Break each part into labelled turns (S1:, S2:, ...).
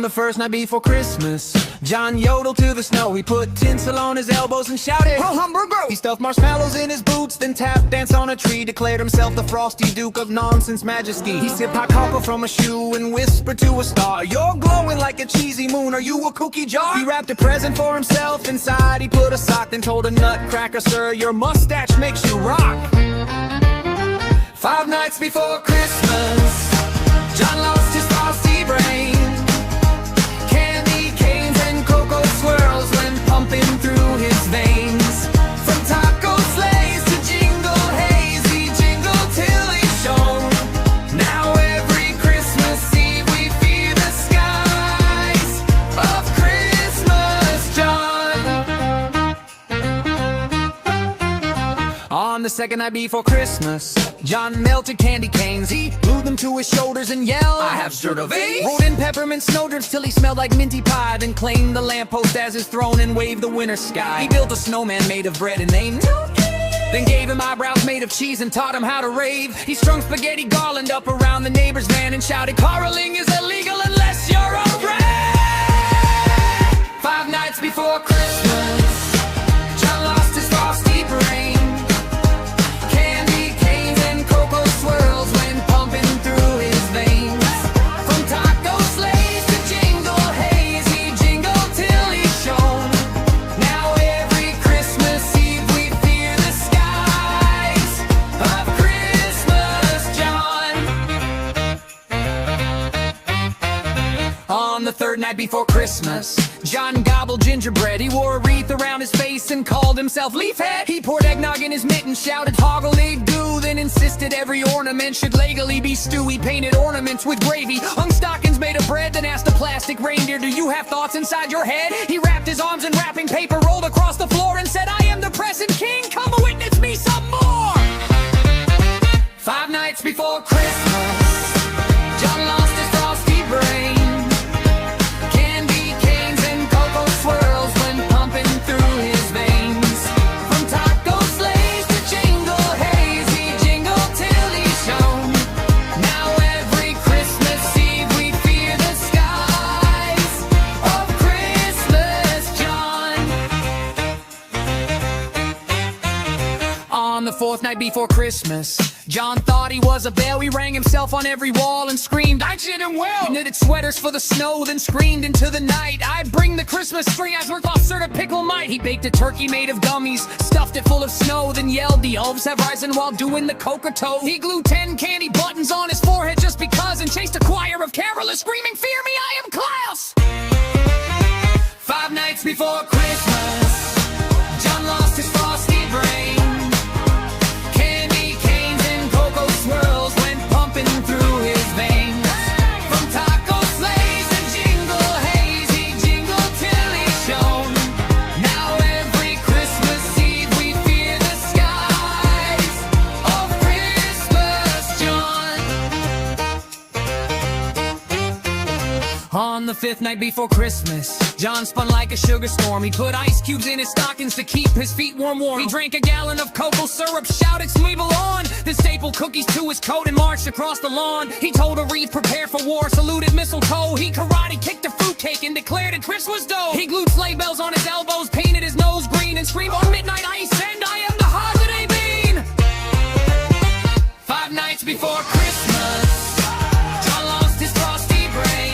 S1: the first night before Christmas, John yodeled to the snow. He put tinsel on his elbows and shouted, "Ho hamburger!" He stuffed marshmallows in his boots, then tap danced on a tree. Declared himself the frosty duke of nonsense majesty. He sipped hot cocoa from a shoe and whispered to a star, "You're glowing like a cheesy moon, are you a cookie jar?" He wrapped a present for himself inside. He put a sock, then told a nutcracker, "Sir, your mustache makes you rock." 5 nights before Christmas, John lost his frosty brain. Candy canes and cocoa swirls went pumping through his veins. From taco sleighs to jingle haze, he jingled till he shone. Now every Christmas Eve we fear the skies of Christmas, John. On the second night before Christmas, John melted candy canes. He glued them to his shoulders and yelled, "I have sort of a." Rolled in peppermint snowdrifts till he smelled like minty pie, then claimed the lamppost as his throne and waved the winter sky. He built a snowman made of bread and named then gave him eyebrows made of cheese and taught him how to rave. He strung spaghetti garland up around the neighbor's van and shouted, "Caroling is illegal unless you're a rat." 5 nights before Christmas, John lost his frosty brain. On the third night before Christmas, John gobbled gingerbread. He wore a wreath around his face and called himself Leafhead. He poured eggnog in his mitten, shouted hoggle-ig-doo, then insisted every ornament should legally be stew. He painted ornaments with gravy, hung stockings made of bread, then asked a plastic reindeer, "Do you have thoughts inside your head?" He wrapped his arms in wrapping paper, rolled across the floor and said, "I am the present king, come witness me some more." 5 nights before Christmas, John lost his frosty brain. On the 4th night before Christmas, John thought he was a belle. He rang himself on every wall and screamed, "I did him well!" He knitted sweaters for the snow, then screamed into the night, "I'd bring the Christmas tree, I've worked off Sir to pickle might." He baked a turkey made of gummies, stuffed it full of snow, then yelled, "The elves have risen," while doing the cocoa-toe. He glued 10 candy buttons on his forehead just because, and chased a choir of carolers screaming, "Fear me, I am Klaus!" 5 nights before Christmas, John lost his frosty brain. Swirls went pumping through his veins. From taco sleighs to jingle haze, he jingled till he shone. Now every Christmas Eve we fear the skies of Christmas, John. On the 5th night before Christmas, John spun like a sugar storm. He put ice cubes in his stockings to keep his feet warm. He drank a gallon of cocoa syrup, shouted "Smeeble on!" Then stapled cookies to his coat and marched across the lawn. He told a wreath, "Prepare for war," saluted mistletoe. He karate kicked a fruitcake and declared it Christmas dough. He glued sleigh bells on his elbows, painted his nose green, and screamed, "On midnight ice, and I am the holiday bean." 5 nights before Christmas, John lost his frosty brain.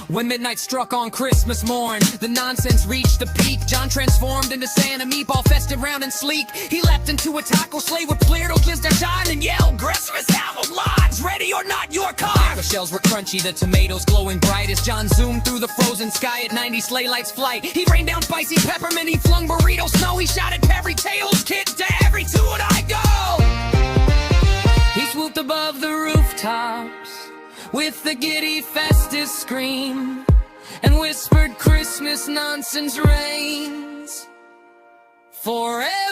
S1: When midnight struck on Christmas morn, the nonsense reached the peak. John transformed into Santa meatball, festive, round and sleek. He leapt into a taco sleigh with Flirto, Glister, John, and yelled, "Christmas album lodge, ready or not, your car!" The shells were crunchy, the tomatoes glowing bright as John zoomed through the frozen sky at 90 sleigh lights flight. He rained down spicy peppermint, he flung burrito snow. He shouted, "Perry Tails, kids, to every tune I go!" He swooped above the rooftops with the giddy festive scream, and whispered, "Christmas nonsense reigns forever."